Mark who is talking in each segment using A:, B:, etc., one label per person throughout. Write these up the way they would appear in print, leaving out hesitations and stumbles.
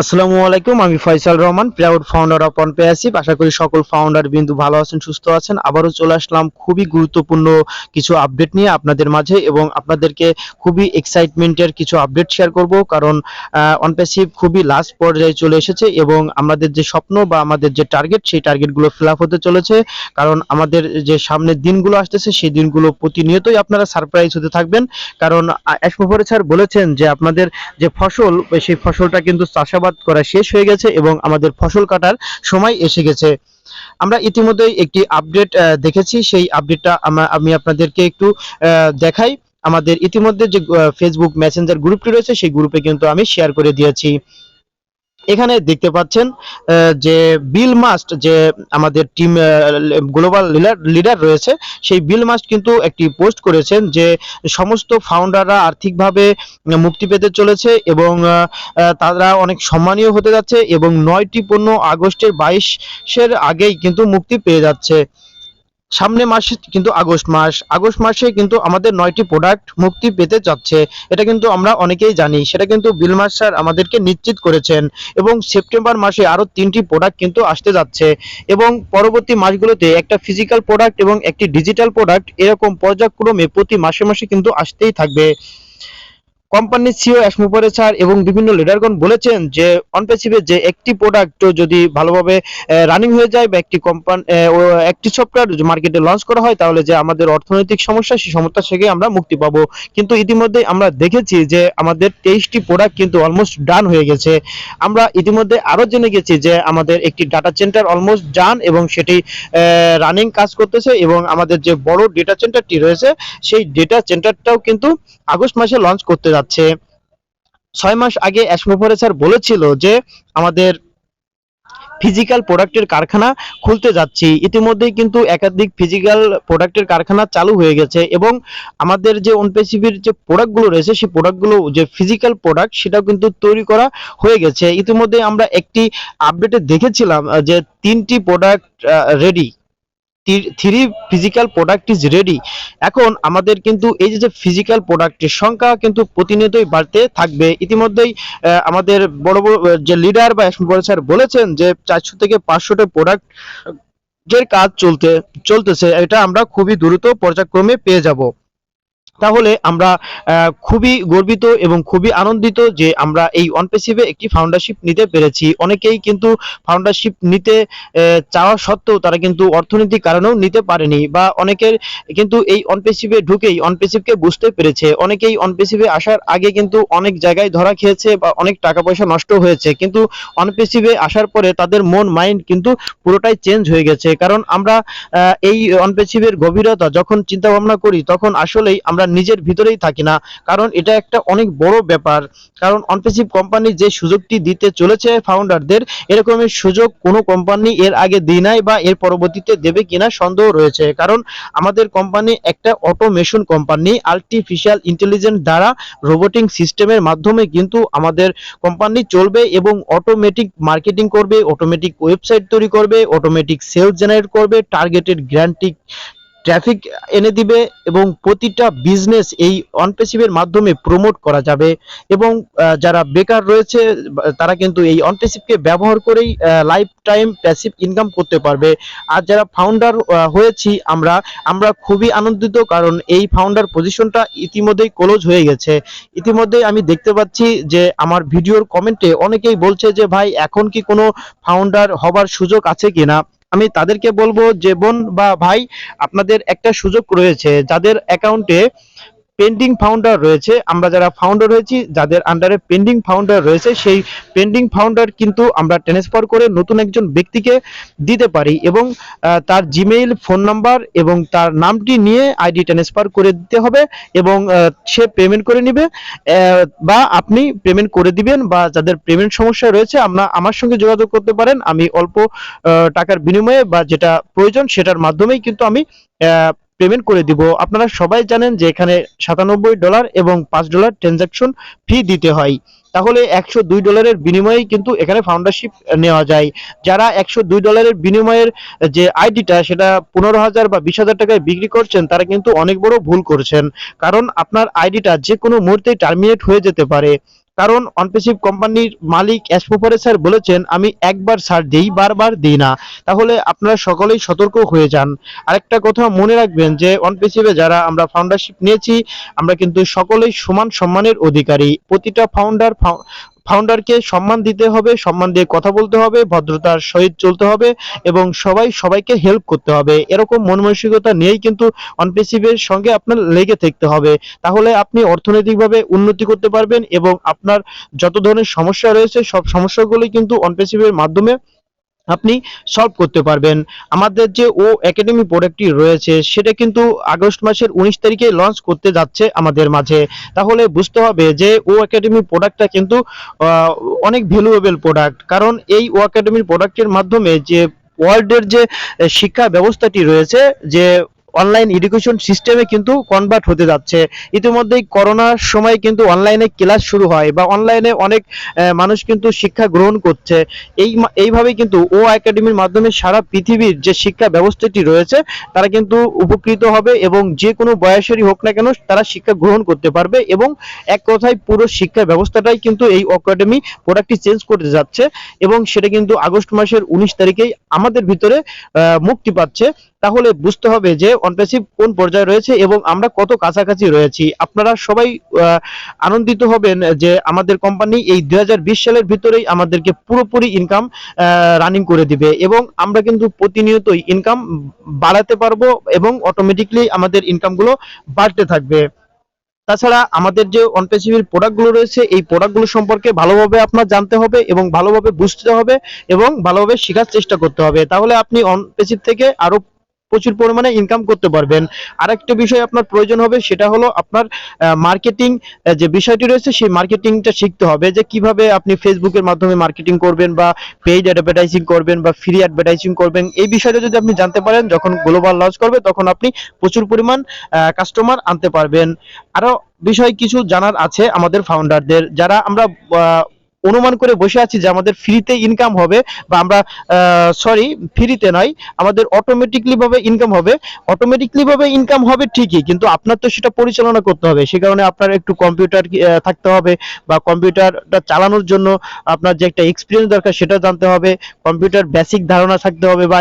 A: আসসালামু আলাইকুম, আমি Faisal Rahman, proud founder of ONPASSIVE। আশা করি সকল ফাউন্ডার বিন্দু ভালো আছেন, সুস্থ আছেন। আবারও চলে আসলাম খুবই গুরুত্বপূর্ণ কিছু আপডেট নিয়ে আপনাদের মাঝে, এবং আপনাদেরকে খুবই এক্সাইটমেন্টের কিছু আপডেট শেয়ার করব। কারণ ONPASSIVE খুবই লাস্ট পর্যায়ে চলে এসেছে, এবং আমাদের যে স্বপ্ন বা আমাদের যে টার্গেট, সেই টার্গেটগুলো ফিল আপ হতে চলেছে। কারণ আমাদের যে সামনের দিনগুলো আসতেছে, সেই দিনগুলো প্রতিনিয়তই আপনারা সারপ্রাইজ হতে থাকবেন। কারণ অ্যাশমোফরে স্যার বলেছেন যে আপনাদের যে ফসল, সেই ফসলটা কিন্তু চাষাবাদ করা শেষ হয়ে গেছে এবং আমাদের ফসল কাটার সময় এসে গেছে। আমরা ইতিমধ্যেই একটি আপডেট দেখেছি, সেই আপডেটটা আমি আপনাদেরকে একটু দেখাই। আমাদের ইতিমধ্যে যে ফেসবুক মেসেঞ্জার গ্রুপটি রয়েছে, সেই গ্রুপে কিন্তু আমি শেয়ার করে দিয়েছি। এখানে দেখতে পাচ্ছেন যে বিল মাস্ট, যে আমাদের টিম গ্লোবাল লিডার রয়েছে, সেই বিল মাস্ট কিন্তু একটি পোস্ট করেছেন যে সমস্ত ফাউন্ডাররা আর্থিকভাবে মুক্তি পেতে চলেছে, এবং তারা অনেক সম্মানীয় হতে যাচ্ছে, এবং 9টি পণ্য আগস্টের 22-এর আগেই কিন্তু মুক্তি পেয়ে যাচ্ছে। সামনে মাসে কিন্তু আগস্ট মাসে কিন্তু আমাদের 9টি প্রোডাক্ট মুক্তি পেতে যাচ্ছে। এটা কিন্তু আমরা অনেকেই জানি, সেটা কিন্তু বিল মাস স্যার আমাদেরকে নিশ্চিত করেছেন। এবং সেপ্টেম্বর মাসে আরো 3টি প্রোডাক্ট কিন্তু আসতে যাচ্ছে, এবং পরবর্তী মাসগুলোতে একটা ফিজিক্যাল প্রোডাক্ট এবং একটি ডিজিটাল প্রোডাক্ট এরকম পর্যায়ক্রমে প্রতি মাসে মাসে কিন্তু আসতেই থাকবে। কোম্পানির সিও অ্যাশমোফরে স্যার এবং বিভিন্ন লিডারগণ বলেছেন যে অনপ্যাসিভের যে একটি প্রোডাক্ট যদি ভালোভাবে রানিং হয়ে যায়, বা একটি কোম্পানি একটি সফটওয়্যার মার্কেটে লঞ্চ করা হয়, তাহলে যে আমাদের অর্থনৈতিক সমস্যা, সেই সমস্যা থেকে আমরা মুক্তি পাবো। কিন্তু ইতিমধ্যে আমরা দেখেছি যে আমাদের 23টি প্রোডাক্ট কিন্তু অলমোস্ট ডান হয়ে গেছে। আমরা ইতিমধ্যে আরো জেনে গেছি যে আমাদের একটি ডাটা সেন্টার অলমোস্ট ডান, এবং সেটি রানিং কাজ করতেছে, এবং আমাদের যে বড় ডেটা সেন্টারটি রয়েছে, সেই ডেটা সেন্টারটাও কিন্তু আগস্ট মাসে লঞ্চ করতে যাচ্ছে। 6 মাস আগে অ্যাশমোফরে স্যার বলেছিল যে আমাদের ফিজিক্যাল প্রোডাক্টের কারখানা খুলতে যাচ্ছি। ইতিমধ্যেই কিন্তু একাধিক ফিজিক্যাল প্রোডাক্টের কারখানা চালু হয়ে গেছে, এবং আমাদের যে ONPASSIVEর যে প্রোডাক্টগুলো রয়েছে, সেই প্রোডাক্টগুলো যে ফিজিক্যাল প্রোডাক্ট, সেটাও কিন্তু তৈরি করা হয়ে গেছে। ইতিমধ্যে আমরা একটি আপডেটে দেখেছিলাম যে 3টি product ready, 3 physical product is ready. এখন আমাদের কিন্তু এই যে ফিজিক্যাল প্রোডাক্টের সংখ্যা কিন্তু প্রতিনিয়তই বাড়তে থাকবে। ইতিমধ্যেই আমাদের বড় বড় যে লিডার বা স্যার বলেছেন যে 400 থেকে 500টা প্রোডাক্ট এর কাজ চলতেছে। এটা আমরা খুবই দ্রুত পর্যায়ক্রমে পেয়ে যাব। তাহলে আমরা খুবই গর্বিত এবং খুবই আনন্দিত যে আমরা এই ONPASSIVE একটি ফাউন্ডারশিপ নিতে পেরেছি। অনেকেই কিন্তু ফাউন্ডারশিপ নিতে চাওয়া সত্ত্বেও তারা কিন্তু অর্থনৈতিক কারণেও নিতে পারেনি, বা অনেকের কিন্তু এই ONPASSIVE ঢুকেই ONPASSIVE বুঝতে পেরেছে। অনেকেই ONPASSIVE আসার আগে কিন্তু অনেক জায়গায় ধরা খেয়েছে, বা অনেক টাকা পয়সা নষ্ট হয়েছে, কিন্তু ONPASSIVE আসার পরে তাদের মন মাইন্ড কিন্তু পুরোটাই চেঞ্জ হয়ে গেছে। কারণ আমরা এই ONPASSIVE গভীরতা যখন চিন্তা ভাবনা করি, তখন আসলেই আমরা নিজের ভিতরেই থাকি না। কারণ এটা একটা অনেক বড় ব্যাপার। কারণ ONPASSIVE কোম্পানি যে সুযোগটি দিতে চলেছে ফাউন্ডারদের, এরকমের সুযোগ কোনো কোম্পানি এর আগে দেয় নাই, বা এর পরবর্তীতে দেবে কিনা সন্দেহ রয়েছে। কারণ আমাদের কোম্পানি একটা অটোমেশন কোম্পানি, আর্টিফিশিয়াল ইন্টেলিজেন্স দ্বারা রোবোটিক সিস্টেমের মাধ্যমে কিন্তু আমাদের কোম্পানি চলবে, এবং অটোমেটিক মার্কেটিং করবে, অটোমেটিক ওয়েবসাইট তৈরি করবে, অটোমেটিক সেলস জেনারেট করবে, টার্গেটেড গ্যারান্টি ট্রাফিক এনে দিবে, এবং প্রতিটা বিজনেস এই ONPASSIVE মাধ্যমে প্রমোট করা যাবে। এবং যারা বেকার রয়েছে তারা কিন্তু এই ONPASSIVE ব্যবহার করেই লাইফ টাইম প্যাসিভ ইনকাম করতে পারবে। আর যারা ফাউন্ডার হয়েছি আমরা খুবই আনন্দিত, কারণ এই ফাউন্ডার পজিশনটা ইতিমধ্যেই ক্লোজ হয়ে গেছে। ইতিমধ্যেই আমি দেখতে পাচ্ছি যে আমার ভিডিওর কমেন্টে অনেকেই বলছে যে ভাই, এখন কি কোনো ফাউন্ডার হবার সুযোগ আছে কিনা। আমি তাদেরকে বলবো যে বোন বা ভাই, আপনাদের একটা সুযোগ রয়েছে। যাদের অ্যাকাউন্টে পেন্ডিং ফাউন্ডার রয়েছে, আমরা যারা ফাউন্ডার হয়েছি, যাদের আন্ডারে পেন্ডিং ফাউন্ডার রয়েছে, সেই পেন্ডিং ফাউন্ডার কিন্তু আমরা ট্রান্সফার করে নতুন একজন ব্যক্তিকে দিতে পারি, এবং তার জিমেইল, ফোন নাম্বার এবং তার নামটি নিয়ে আইডি ট্রান্সফার করে দিতে হবে, এবং সে পেমেন্ট করে নিবে, বা আপনি পেমেন্ট করে দিবেন। বা যাদের পেমেন্ট সমস্যা রয়েছে, আমার সঙ্গে যোগাযোগ করতে পারেন। আমি অল্প টাকার বিনিময়ে বা যেটা প্রয়োজন সেটার মাধ্যমেই কিন্তু আমি পেমেন্ট করে দিব। আপনারা সবাই জানেন যে এখানে $97 এবং $5 ট্রানজাকশন ফি দিতে হয়। তাহলে $102 বিনিময়ে কিন্তু এখানে ফাউন্ডারশিপ নেওয়া যায়। যারা $102 বিনিময়ের যে আইডিটা, সেটা 15,000 বা 20,000 টাকায় বিক্রি করছেন, তারা কিন্তু অনেক বড় ভুল করছেন। কারণ আপনার আইডিটা যে কোনো মুহূর্তে টার্মিনেট হয়ে যেতে পারে। কারণ অনপ্যাসিভ কোম্পানির মালিক এসপোপারে স্যার বলেছেন, আমি একবার সার দিই, বারবার দিই না। তাহলে আপনারা সকলেই সতর্ক হয়ে যান। আরেকটা কথা মনে রাখবেন যে অনপ্যাসিভে যারা আমরা ফাউন্ডারশিপ নিয়েছি, আমরা কিন্তু সকলেই সমান সম্মানের অধিকারী। প্রতিটা ফাউন্ডারকে সম্মান দিতে হবে, সম্মান দিয়ে কথা বলতে হবে, ভদ্রতার সহিত চলতে হবে এবং সবাই সবাইকে হেল্প করতে হবে। এরকম মন মানসিকতা নিয়েই কিন্তু অনপ্যাসিভের সঙ্গে আপনার লেগে থাকতে হবে। তাহলে আপনি অর্থনৈতিকভাবে উন্নতি করতে পারবেন এবং আপনার যত ধরনের সমস্যা রয়েছে সব সমস্যাগুলি কিন্তু অনপ্যাসিভের মাধ্যমে আপনি সলভ করতে পারবেন। আমাদের যে ও একাডেমি প্রোডাক্টটি রয়েছে সেটা কিন্তু আগস্ট মাসের 19 তারিখে লঞ্চ করতে যাচ্ছে আমাদের মাঝে। তাহলে বুঝতে হবে যে ও একাডেমি প্রোডাক্টটা কিন্তু অনেক ভ্যালুয়েবল প্রোডাক্ট। কারণ এই ও একাডেমির প্রোডাক্টের মাধ্যমে যে ওয়ার্ল্ডের যে শিক্ষা ব্যবস্থাটি রয়েছে, যে অনলাইন এডুকেশন সিস্টেমে কিন্তু কনভার্ট হতে যাচ্ছে। ইতিমধ্যেই করোনার সময় কিন্তু অনলাইনে ক্লাস শুরু হয় বা অনলাইনে অনেক মানুষ কিন্তু শিক্ষা গ্রহণ করছে। এইভাবে কিন্তু ও একাডেমির মাধ্যমে সারা পৃথিবীর যে শিক্ষা ব্যবস্থাটি রয়েছে তারা কিন্তু উপকৃত হবে এবং যে কোনো বয়সেরই হোক না কেন তারা শিক্ষা গ্রহণ করতে পারবে এবং এক কথায় পুরো শিক্ষা ব্যবস্থাটাই কিন্তু এই একাডেমি প্রোডাক্টটি চেঞ্জ করতে যাচ্ছে এবং সেটা কিন্তু আগস্ট মাসের 19 তারিখেই আমাদের ভিতরে মুক্তি পাচ্ছে। তাহলে বুঝতে হবে যে অনপ্যাসিভ কোন পর্যায়ে রয়েছে এবং আমরা কত কাছাকাছি রয়েছি। আপনারা সবাই আনন্দিত হবেন যে আমাদের কোম্পানি এই 2020 সালের ভিতরেই আমাদেরকে পুরোপুরি ইনকাম রানিং করে দিবে এবং আমরা কিন্তু প্রতিনিয়তই ইনকাম বাড়াতে পারবো এবং অটোমেটিকলি আমাদের ইনকামগুলো বাড়তে থাকবে। তাছাড়া আমাদের যে অনপ্যাসিভের প্রোডাক্টগুলো রয়েছে এই প্রোডাক্টগুলো সম্পর্কে ভালোভাবে আপনার জানতে হবে এবং ভালোভাবে বুঝতে হবে এবং ভালোভাবে শেখার চেষ্টা করতে হবে। তাহলে আপনি অনপ্যাসিভ থেকে আরো প্রচুর পরিমাণে ইনকাম করতে পারবেন। আরেকটা বিষয় আপনার প্রয়োজন হবে, সেটা হলো আপনার মার্কেটিং যে বিষয়টি রয়েছে সেই মার্কেটিংটা শিখতে হবে, যে কিভাবে আপনি ফেসবুকের মাধ্যমে মার্কেটিং করবেন বা পেইড অ্যাডভার্টাইজিং করবেন বা ফ্রি অ্যাডভার্টাইজিং করবেন। এই বিষয়টা যদি আপনি জানতে পারেন, যখন গ্লোবাল লঞ্চ করবে তখন আপনি প্রচুর পরিমাণ কাস্টমার আনতে পারবেন। আরো বিষয় কিছু জানার আছে আমাদের ফাউন্ডারদের, যারা আমরা অনুমান করে বসে আছি যে আমাদের ফ্রিতে ইনকাম হবে বা আমরা সরি ফ্রিতে নয়, আমাদের অটোমেটিকলি ভাবে ইনকাম হবে। অটোমেটিকলি ভাবে ইনকাম হবে ঠিকই, কিন্তু আপনার তো সেটা পরিচালনা করতে হবে। সে কারণে আপনার একটু কম্পিউটার থাকতে হবে বা কম্পিউটারটা চালানোর জন্য আপনার যে একটা এক্সপিরিয়েন্স দরকার সেটা জানতে হবে। কম্পিউটার বেসিক ধারণা থাকতে হবে বা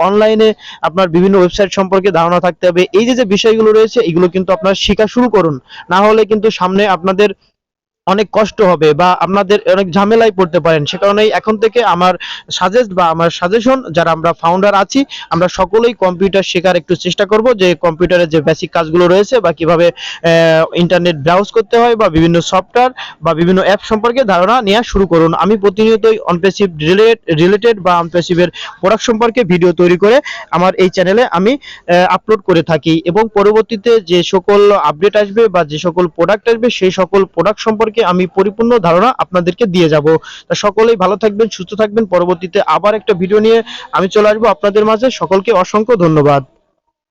A: অনলাইনে আপনার বিভিন্ন ওয়েবসাইট সম্পর্কে ধারণা থাকতে হবে। এই যে যে বিষয়গুলো রয়েছে এগুলো কিন্তু আপনার শেখা শুরু করুন, না হলে কিন্তু সামনে আপনাদের অনেক কষ্ট হবে বা আপনাদের অনেক ঝামেলায় পড়তে পারেন। সে কারণেই এখন থেকে আমার সাজেশন, যারা আমরা ফাউন্ডার আছি আমরা সকলেই কম্পিউটার শেখার একটু চেষ্টা করব, যে কম্পিউটারের যে বেসিক কাজগুলো রয়েছে বা কিভাবে ইন্টারনেট ব্রাউজ করতে হয় বা বিভিন্ন সফটওয়্যার বা বিভিন্ন অ্যাপ সম্পর্কে ধারণা নেওয়া শুরু করুন। আমি প্রতিনিয়তই অনপ্যাসিভ রিলেটেড বা অনপ্যাসিভের প্রোডাক্ট সম্পর্কে ভিডিও তৈরি করে আমার এই চ্যানেলে আমি আপলোড করে থাকি এবং পরবর্তীতে যে সকল আপডেট আসবে বা যে সকল প্রোডাক্ট আসবে সেই সকল প্রোডাক্ট সম্পর্কে আমি পরিপূর্ণ ধারণা আপনাদেরকে দিয়ে যাব। তা সকলেই ভালো থাকবেন, সুস্থ থাকবেন। পরবর্তীতে আবার একটা ভিডিও নিয়ে আমি চলে আসবো আপনাদের মাঝে। সকলকে অসংখ্য ধন্যবাদ।